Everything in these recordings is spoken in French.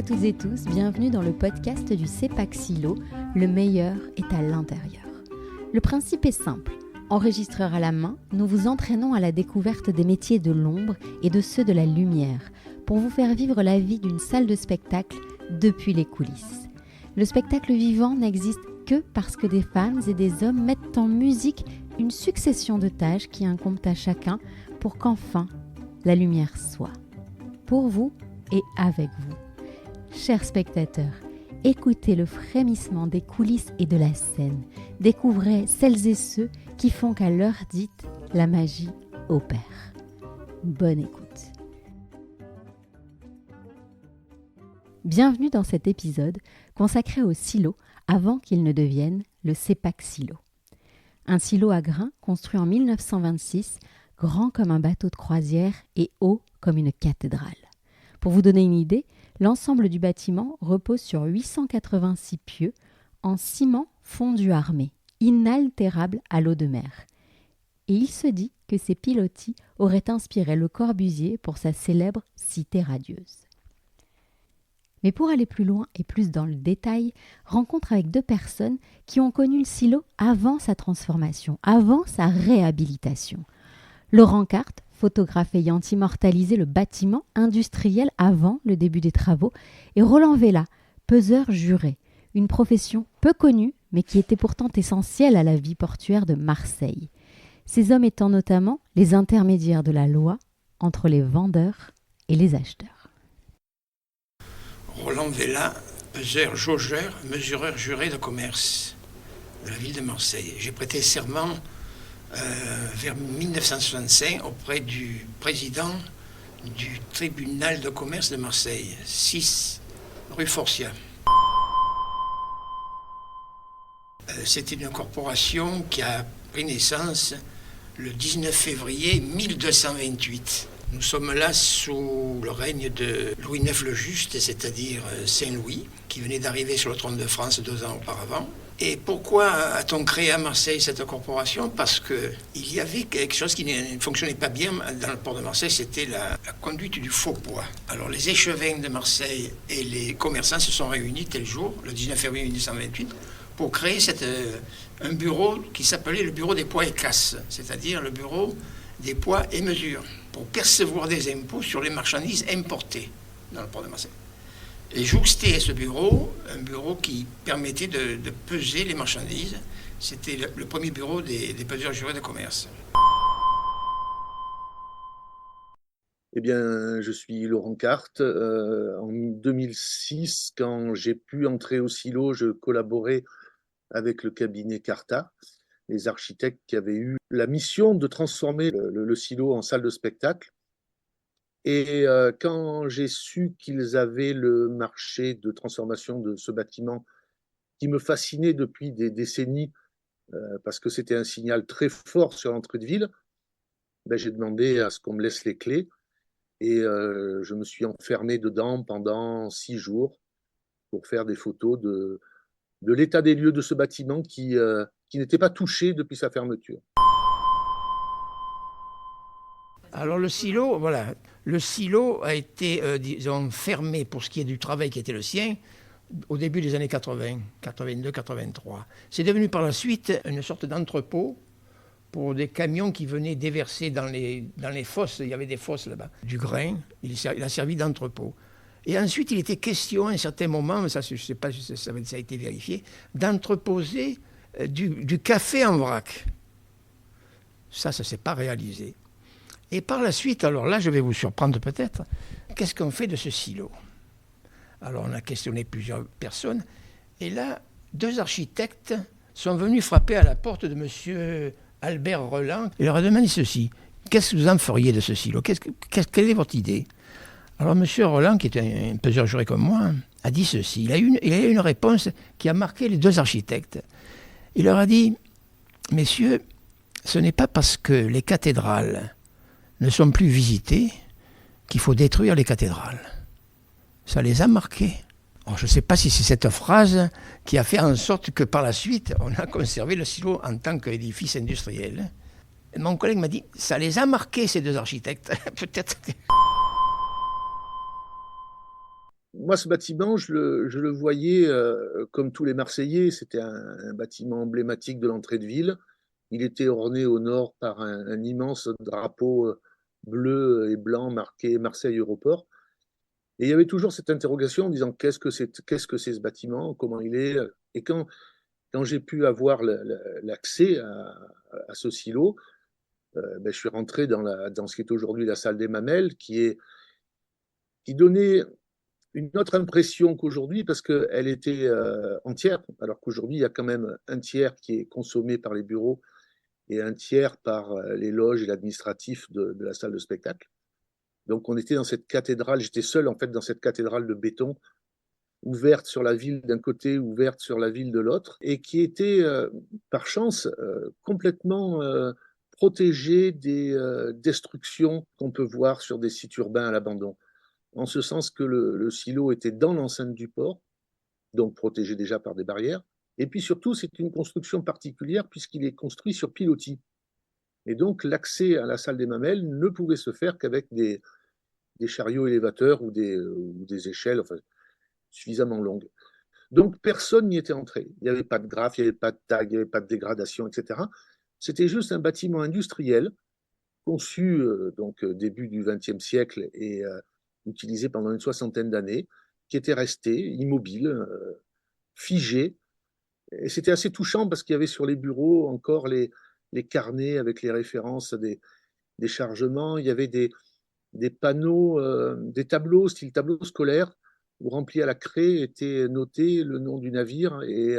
à toutes et tous, bienvenue dans le podcast du CEPAC Silo, le meilleur est à l'intérieur. Le principe est simple, enregistreur à la main, nous vous entraînons à la découverte des métiers de l'ombre et de ceux de la lumière, pour vous faire vivre la vie d'une salle de spectacle depuis les coulisses. Le spectacle vivant n'existe que parce que des femmes et des hommes mettent en musique une succession de tâches qui incombent à chacun pour qu'enfin la lumière soit. Pour vous et avec vous. Chers spectateurs, écoutez le frémissement des coulisses et de la scène. Découvrez celles et ceux qui font qu'à l'heure dite, la magie opère. Bonne écoute. Bienvenue dans cet épisode consacré au silo avant qu'il ne devienne le CEPAC Silo. Un silo à grains construit en 1926, grand comme un bateau de croisière et haut comme une cathédrale. Pour vous donner une idée, l'ensemble du bâtiment repose sur 886 pieux en ciment fondu armé, inaltérable à l'eau de mer. Et il se dit que ces pilotis auraient inspiré Le Corbusier pour sa célèbre Cité radieuse. Mais pour aller plus loin et plus dans le détail, rencontre avec deux personnes qui ont connu le silo avant sa transformation, avant sa réhabilitation. Laurent Carte, photographe ayant immortalisé le bâtiment industriel avant le début des travaux, et Roland Vella, peseur juré, une profession peu connue mais qui était pourtant essentielle à la vie portuaire de Marseille. Ces hommes étant notamment les intermédiaires de la loi entre les vendeurs et les acheteurs. Roland Vella, peseur jaugeur, mesureur juré de commerce de la ville de Marseille. J'ai prêté serment vers 1965 auprès du président du tribunal de commerce de Marseille, 6 rue Forcia. C'était une corporation qui a pris naissance le 19 février 1228. Nous sommes là sous le règne de Louis IX le Juste, c'est-à-dire Saint-Louis, qui venait d'arriver sur le trône de France 2 ans auparavant. Et pourquoi a-t-on créé à Marseille cette corporation ? Parce qu'il y avait quelque chose qui ne fonctionnait pas bien dans le port de Marseille, c'était la conduite du faux poids. Alors les échevins de Marseille et les commerçants se sont réunis tel jour, le 19 février 1928, pour créer un bureau qui s'appelait le bureau des poids et casses, c'est-à-dire le bureau des poids et mesures, pour percevoir des impôts sur les marchandises importées dans le port de Marseille. Et jouxté à ce bureau, un bureau qui permettait de peser les marchandises. C'était le premier bureau des peseurs jurés de commerce. Eh bien, je suis Laurent Carte. En 2006, quand j'ai pu entrer au silo, je collaborais avec le cabinet Carta, les architectes qui avaient eu la mission de transformer le silo en salle de spectacle. Et quand j'ai su qu'ils avaient le marché de transformation de ce bâtiment qui me fascinait depuis des décennies, parce que c'était un signal très fort sur l'entrée de ville, j'ai demandé à ce qu'on me laisse les clés et je me suis enfermé dedans pendant 6 jours pour faire des photos de l'état des lieux de ce bâtiment qui n'était pas touché depuis sa fermeture. Alors le silo a été, fermé pour ce qui est du travail qui était le sien au début des années 80, 82, 83. C'est devenu par la suite une sorte d'entrepôt pour des camions qui venaient déverser dans les fosses, il y avait des fosses là-bas, du grain, il a servi d'entrepôt. Et ensuite, il était question à un certain moment, mais ça, je ne sais pas si ça a été vérifié, d'entreposer du café en vrac. Ça ne s'est pas réalisé. Et par la suite, alors là, je vais vous surprendre peut-être, qu'est-ce qu'on fait de ce silo ? Alors, on a questionné plusieurs personnes, et là, 2 architectes sont venus frapper à la porte de M. Albert Roland. Il leur a demandé ceci, qu'est-ce que vous en feriez de ce silo ? Quelle est votre idée ? Alors, M. Roland, qui est un peseur juré comme moi, a dit ceci. Il a eu une réponse qui a marqué les 2 architectes. Il leur a dit, messieurs, ce n'est pas parce que les cathédrales ne sont plus visitées qu'il faut détruire les cathédrales. Ça les a marqués. Alors, je ne sais pas si c'est cette phrase qui a fait en sorte que par la suite, on a conservé le silo en tant qu'édifice industriel. Et mon collègue m'a dit, ça les a marqués, ces 2 architectes. Peut-être. moi, ce bâtiment, je le voyais comme tous les Marseillais. C'était un bâtiment emblématique de l'entrée de ville. Il était orné au nord par un immense drapeau bleu et blanc marqué Marseille Europort. Et il y avait toujours cette interrogation en disant qu'est-ce que c'est ce bâtiment, comment il est. Et quand j'ai pu avoir l'accès à ce silo, ben, je suis rentré dans ce qui est aujourd'hui la salle des Mamelles, qui donnait une autre impression qu'aujourd'hui parce qu'elle était entière, alors qu'aujourd'hui, il y a quand même un tiers qui est consommé par les bureaux et un tiers par les loges et l'administratif de la salle de spectacle. Donc on était dans cette cathédrale, j'étais seul en fait dans cette cathédrale de béton, ouverte sur la ville d'un côté, ouverte sur la ville de l'autre, et qui était par chance complètement protégée des destructions qu'on peut voir sur des sites urbains à l'abandon. En ce sens que le silo était dans l'enceinte du port, donc protégé déjà par des barrières. Et puis surtout, c'est une construction particulière puisqu'il est construit sur pilotis. Et donc, l'accès à la salle des Mamelles ne pouvait se faire qu'avec des chariots élévateurs ou des échelles enfin, suffisamment longues. Donc, personne n'y était entré. Il n'y avait pas de graphe, il n'y avait pas de tag, il n'y avait pas de dégradation, etc. C'était juste un bâtiment industriel conçu donc début du XXe siècle et utilisé pendant une soixantaine d'années, qui était resté immobile, figé. Et c'était assez touchant parce qu'il y avait sur les bureaux encore les carnets avec les références des chargements. Il y avait des panneaux, des tableaux, style tableau scolaire, où rempli à la craie était noté le nom du navire et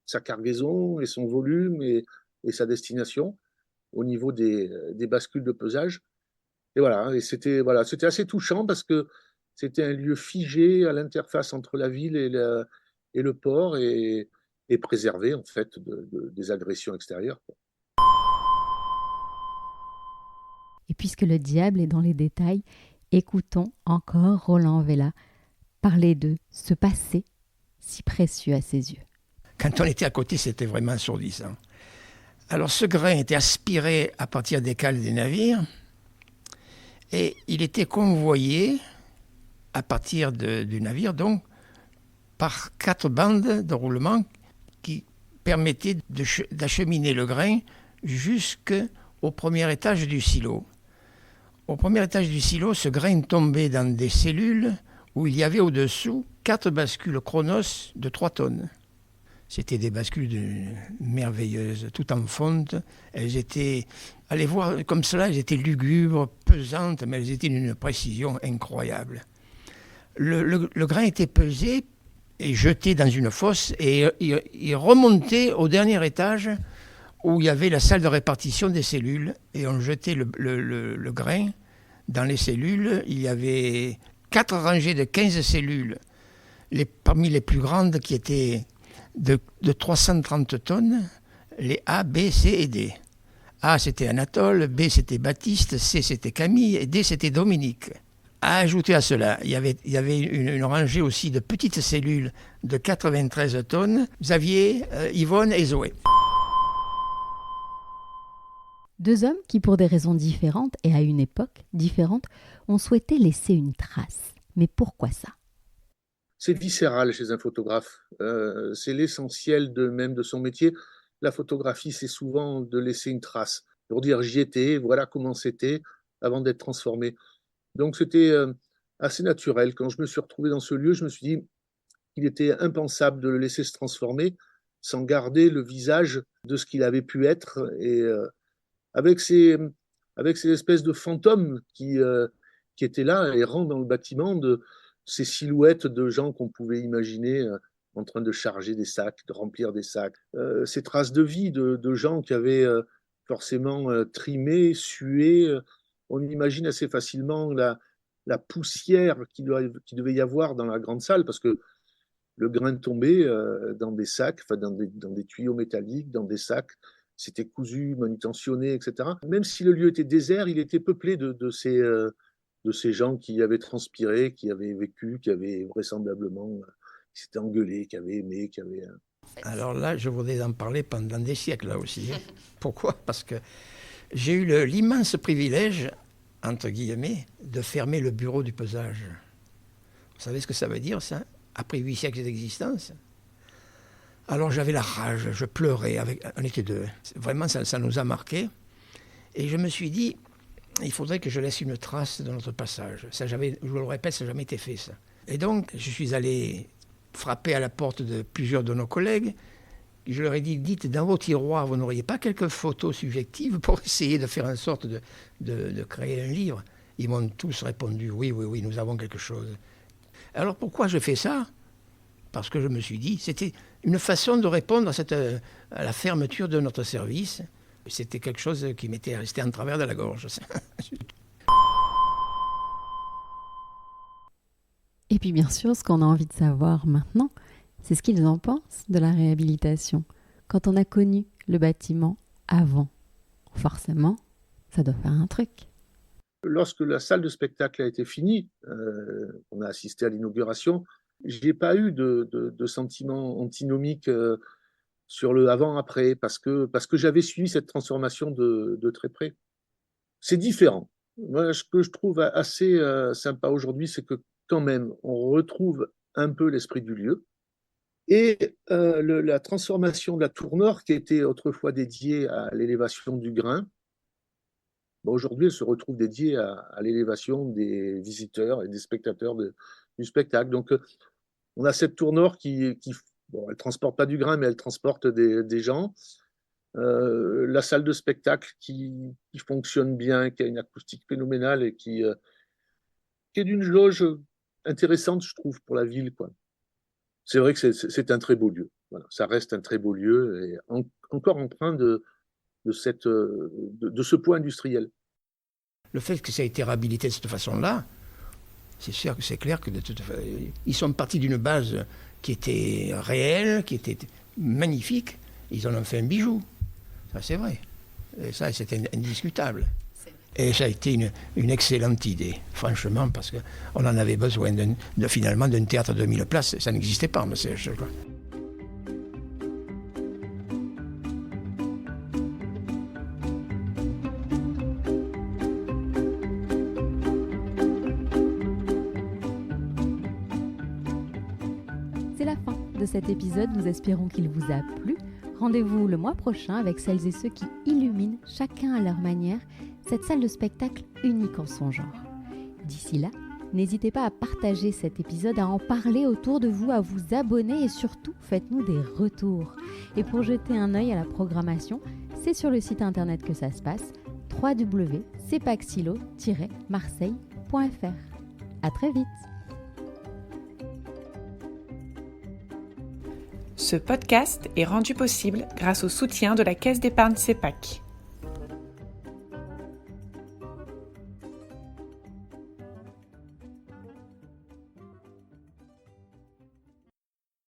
sa cargaison et son volume et sa destination au niveau des bascules de pesage. Et voilà, c'était assez touchant parce que c'était un lieu figé à l'interface entre la ville et le port et préservé en fait des agressions extérieures. Et puisque le diable est dans les détails, écoutons encore Roland Vella parler de ce passé si précieux à ses yeux. Quand on était à côté, c'était vraiment assourdissant. Alors ce grain était aspiré à partir des cales des navires et il était convoyé à partir du navire, donc par 4 bandes de roulement qui permettaient d'acheminer le grain jusqu'au premier étage du silo. Au premier étage du silo, ce grain tombait dans des cellules où il y avait au-dessous 4 bascules Chronos de 3 tonnes. C'était des bascules merveilleuses, tout en fonte. Elles étaient, allez voir comme cela, elles étaient lugubres, pesantes, mais elles étaient d'une précision incroyable. Le grain était pesé et jeté dans une fosse et il remontait au dernier étage où il y avait la salle de répartition des cellules et on jetait le grain dans les cellules. Il y avait 4 rangées de 15 cellules, parmi les plus grandes qui étaient de 330 tonnes, les A, B, C et D. A, c'était Anatole, B, c'était Baptiste, C, c'était Camille, et D, c'était Dominique. À ajouter à cela, il y avait une rangée aussi de petites cellules de 93 tonnes, Xavier, Yvonne et Zoé. 2 hommes qui, pour des raisons différentes et à une époque différente, ont souhaité laisser une trace. Mais pourquoi ça ? C'est viscéral chez un photographe. C'est l'essentiel même de son métier. La photographie, c'est souvent de laisser une trace, pour dire j'y étais, voilà comment c'était, avant d'être transformé. Donc c'était assez naturel. Quand je me suis retrouvé dans ce lieu, je me suis dit qu'il était impensable de le laisser se transformer sans garder le visage de ce qu'il avait pu être. Et avec ces espèces de fantômes qui étaient là, errant dans le bâtiment, ces silhouettes de gens qu'on pouvait imaginer en train de charger des sacs, de remplir des sacs. Ces traces de vie de gens qui avaient forcément trimé, sué. On imagine assez facilement la poussière qu'il devait y avoir dans la grande salle, parce que le grain tombait dans des sacs, enfin dans des tuyaux métalliques, dans des sacs. C'était cousu, manutentionné, etc. Même si le lieu était désert, il était peuplé de ces gens qui avaient transpiré, qui avaient vécu, qui avaient vraisemblablement, qui s'étaient engueulés, qui avaient aimé, qui avaient... Alors là, je voudrais en parler pendant des siècles là aussi. Pourquoi ? Parce que j'ai eu l'immense privilège, entre guillemets, de fermer le bureau du pesage. savez ce que ça veut dire, ça? Après 8 siècles d'existence. Alors j'avais la rage, je pleurais, on était deux. Vraiment, ça nous a marqués. Et je me suis dit, il faudrait que je laisse une trace de notre passage. Je vous le répète, ça n'a jamais été fait, ça. Et donc, je suis allé frapper à la porte de plusieurs de nos collègues. Je leur ai dit, dites, dans vos tiroirs, vous n'auriez pas quelques photos subjectives pour essayer de faire en sorte de créer un livre? Ils m'ont tous répondu, oui, nous avons quelque chose. Alors pourquoi je fais ça? Parce que je me suis dit, c'était une façon de répondre à la fermeture de notre service. C'était quelque chose qui m'était resté en travers de la gorge. Et puis bien sûr, ce qu'on a envie de savoir maintenant, c'est ce qu'ils en pensent de la réhabilitation. Quand on a connu le bâtiment avant, forcément, ça doit faire un truc. Lorsque la salle de spectacle a été finie, on a assisté à l'inauguration, je n'ai pas eu de sentiment antinomique sur le avant-après, parce que j'avais suivi cette transformation de très près. C'est différent. Moi, ce que je trouve assez sympa aujourd'hui, c'est que quand même, on retrouve un peu l'esprit du lieu. Et la transformation de la tour nord, qui était autrefois dédiée à l'élévation du grain, aujourd'hui, elle se retrouve dédiée à l'élévation des visiteurs et des spectateurs du spectacle. Donc, on a cette tour nord qui bon, elle transporte pas du grain, mais elle transporte des gens. La salle de spectacle qui fonctionne bien, qui a une acoustique phénoménale et qui est d'une jauge intéressante, je trouve, pour la ville, quoi. C'est vrai que c'est un très beau lieu. Voilà, ça reste un très beau lieu et encore empreint de ce poids industriel. Le fait que ça a été réhabilité de cette façon-là, c'est clair que ils sont partis d'une base qui était réelle, qui était magnifique. Ils en ont fait un bijou. Ça, c'est vrai. Et ça, c'était indiscutable. Et ça a été une excellente idée, franchement, parce qu'on en avait besoin finalement d'un théâtre de 1000 places. Ça n'existait pas, mais je crois. C'est la fin de cet épisode, nous espérons qu'il vous a plu. Rendez-vous le mois prochain avec celles et ceux qui illuminent, chacun à leur manière, cette salle de spectacle unique en son genre. D'ici là, n'hésitez pas à partager cet épisode, à en parler autour de vous, à vous abonner et surtout, faites-nous des retours. Et pour jeter un œil à la programmation, c'est sur le site internet que ça se passe, www.cepacsilo-marseille.fr. À très vite. Ce podcast est rendu possible grâce au soutien de la Caisse d'épargne CEPAC.